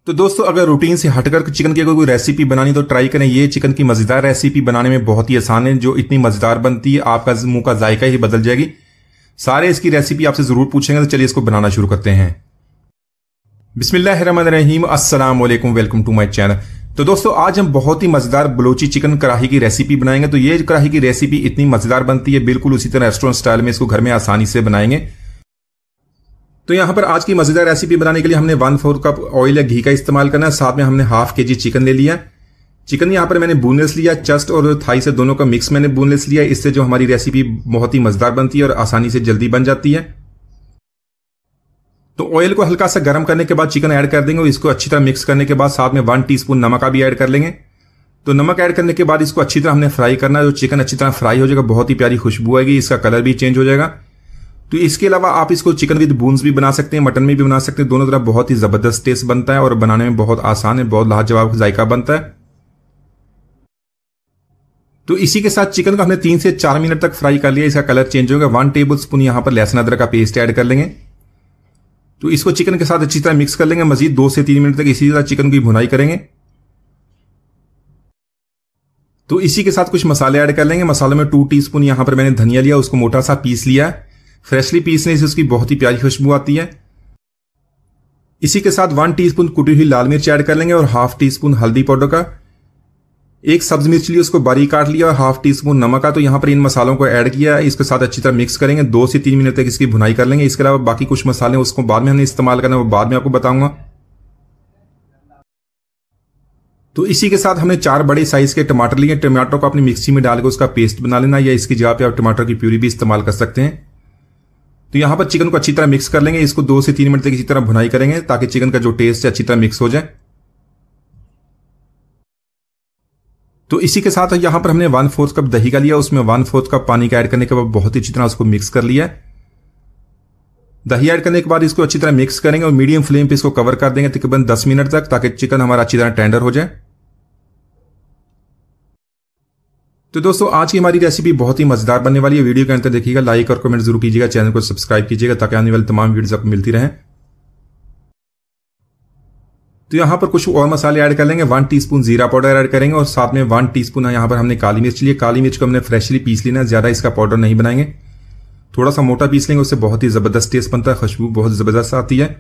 तो दोस्तों अगर रूटीन से हटकर चिकन की कोई रेसिपी बनानी तो ट्राई करें। ये चिकन की मजेदार रेसिपी बनाने में बहुत ही आसान है, जो इतनी मजेदार बनती है आपका मुंह का जायका ही बदल जाएगी। सारे इसकी रेसिपी आपसे जरूर पूछेंगे, तो चलिए इसको बनाना शुरू करते हैं। बिस्मिल्लाहिर्रहमानिर्रहीम, अस्सलाम वालेकुम, वेलकम टू माय चैनल। तो दोस्तों आज हम बहुत ही मजेदार बलोची चिकन कढ़ाई की रेसिपी बनाएंगे। तो ये कढ़ाई की रेसिपी इतनी मजेदार बनती है, बिल्कुल उसी तरह रेस्टोरेंट स्टाइल में इसको घर में आसानी से बनाएंगे। तो यहां पर आज की मजेदार रेसिपी बनाने के लिए हमने 1/4 कप ऑयल या घी का इस्तेमाल करना है। साथ में हमने हाफ केजी चिकन ले लिया। चिकन यहां पर मैंने बोनलेस लिया, चेस्ट और थाई से दोनों का मिक्स मैंने बोनलेस लिया। इससे जो हमारी रेसिपी बहुत ही मजेदार बनती है और आसानी से जल्दी बन जाती है। तो ऑयल को हल्का सा गर्म करने के बाद चिकन ऐड कर देंगे और इसको अच्छी तरह मिक्स करने के बाद साथ में 1 टीस्पून नमक का भी ऐड कर लेंगे। तो नमक ऐड करने के बाद इसको अच्छी तरह हमने फ्राई करना है। जो चिकन अच्छी तरह फ्राई हो जाएगा, बहुत ही प्यारी खुशबू आएगी, इसका कलर भी चेंज हो जाएगा। तो इसके अलावा आप इसको चिकन विद बून्स भी बना सकते हैं, मटन में भी बना सकते हैं। दोनों तरफ बहुत ही जबरदस्त टेस्ट बनता है और बनाने में बहुत आसान है, बहुत लाजवाब जायका बनता है। तो इसी के साथ चिकन को हमने 3 से 4 मिनट तक फ्राई कर लिया, इसका कलर चेंज होगा। 1 टेबल स्पून यहां पर लहसुन अदरक का पेस्ट ऐड कर लेंगे। तो इसको चिकन के साथ अच्छी तरह मिक्स कर लेंगे। मजीद 2 से 3 मिनट तक इसी तरह चिकन की भुनाई करेंगे। तो इसी के साथ कुछ मसाले ऐड कर लेंगे। मसालों में 2 टीस्पून यहां पर मैंने धनिया लिया, उसको मोटा सा पीस लिया है। फ्रेशली पीसने से उसकी बहुत ही प्यारी खुशबू आती है। इसी के साथ 1 टीस्पून कुटी हुई लाल मिर्च ऐड कर लेंगे और हाफ टीस्पून हल्दी पाउडर का। 1 सब्ज मिर्च ली, उसको बारीक काट लिया और हाफ टीस्पून नमक का। तो यहां पर इन मसालों को ऐड किया है, इसके साथ अच्छी तरह मिक्स करेंगे। 2 से 3 मिनट तक इसकी भुनाई कर लेंगे। इसके अलावा बाकी कुछ मसाले उसको बाद में हमने इस्तेमाल करना है, वो बाद में आपको बताऊंगा। तो इसी के साथ हमने 4 बड़े साइज के टमाटर लिए। टमाटर को अपनी मिक्सी में डालकर उसका पेस्ट बना लेना, या इसकी जगह पे आप टमाटर की प्यूरी भी इस्तेमाल कर सकते हैं। तो यहां पर चिकन को अच्छी तरह मिक्स कर लेंगे। इसको 2 से 3 मिनट तक इसी तरह भुनाई करेंगे ताकि चिकन का जो टेस्ट है अच्छी तरह मिक्स हो जाए। तो इसी के साथ यहां पर हमने 1/4 कप दही का लिया, उसमें 1/4 कप पानी का ऐड करने के बाद बहुत ही अच्छी तरह उसको मिक्स कर लिया। दही ऐड करने के बाद इसको अच्छी तरह मिक्स करेंगे और मीडियम फ्लेम पे इसको कवर कर देंगे तकरीबन 10 मिनट तक, ताकि चिकन हमारा अच्छी तरह टेंडर हो जाए। तो दोस्तों आज की हमारी रेसिपी बहुत ही मजेदार बनने वाली है। वीडियो के अंत तक देखिएगा, लाइक और कमेंट जरूर कीजिएगा, चैनल को सब्सक्राइब कीजिएगा ताकि आने वाली तमाम वीडियोस आपको मिलती रहें। तो यहां पर कुछ और मसाले ऐड कर लेंगे। 1 टीस्पून जीरा पाउडर ऐड करेंगे और साथ में 1 टीस्पून यहां पर हमने काली मिर्च ली। काली मिर्च को हमने फ्रेशली पीस लेना है, ज्यादा इसका पाउडर नहीं बनाएंगे, थोड़ा सा मोटा पीस लेंगे, उससे बहुत ही जबरदस्त टेस्ट बनता है, खुशबू बहुत जबरदस्त आती है।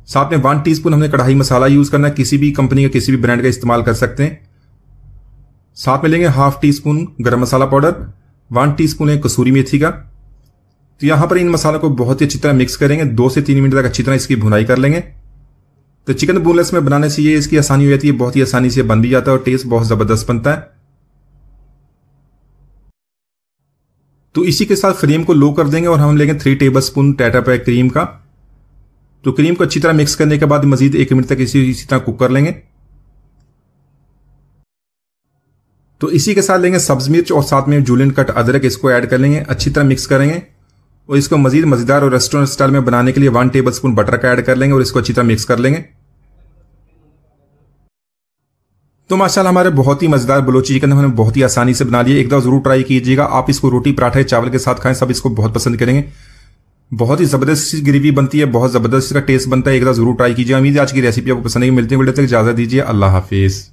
साथ में 1 टीस्पून हमने कढ़ाई मसाला यूज करना है, किसी भी कंपनी का किसी भी ब्रांड का इस्तेमाल कर सकते हैं। साथ में लेंगे हाफ टीस्पून गरम मसाला पाउडर, 1 टीस्पून है कसूरी मेथी का। तो यहां पर इन मसालों को बहुत ही अच्छी तरह मिक्स करेंगे। 2 से 3 मिनट तक अच्छी तरह इसकी भुनाई कर लेंगे। तो चिकन बोनलेस में बनाने से ये इसकी आसानी हो जाती है, बहुत ही आसानी से बन भी जाता है और टेस्ट बहुत जबरदस्त बनता है। तो इसी के साथ फ्लेम को लो कर देंगे और हम लेंगे 3 table spoon Tata pack cream का। तो क्रीम को अच्छी तरह मिक्स करने के बाद मजीद 1 मिनट तक इसी तरह कुक कर लेंगे। तो इसी के साथ लेंगे सब्ज मिर्च और साथ में जूलियन कट अदरक, इसको ऐड कर लेंगे, अच्छी तरह मिक्स करेंगे और इसको मजीद मजेदार और रेस्टोरेंट स्टाइल में बनाने के लिए 1 टेबल स्पून बटर का ऐड कर लेंगे और इसको अच्छी तरह मिक्स कर लेंगे। तो माशाल्लाह हमारे बहुत ही मजेदार बलोची चिकन हमने बहुत ही आसानी से बना लिया। एक दफा जरूर ट्राई कीजिएगा। आप इसको रोटी पराठे चावल के साथ खाएं, सब इसको बहुत पसंद करेंगे। बहुत ही जबरदस्त ग्रेवी बनती है, बहुत जबरदस्त इसका टेस्ट बनता है। एक दफा जरूर ट्राई कीजिए। उम्मीद है आज की रेसिपी आपको पसंद आएगी। मिलते हैं वीडियो तक, इजाजत दीजिए, अल्लाह हाफिज।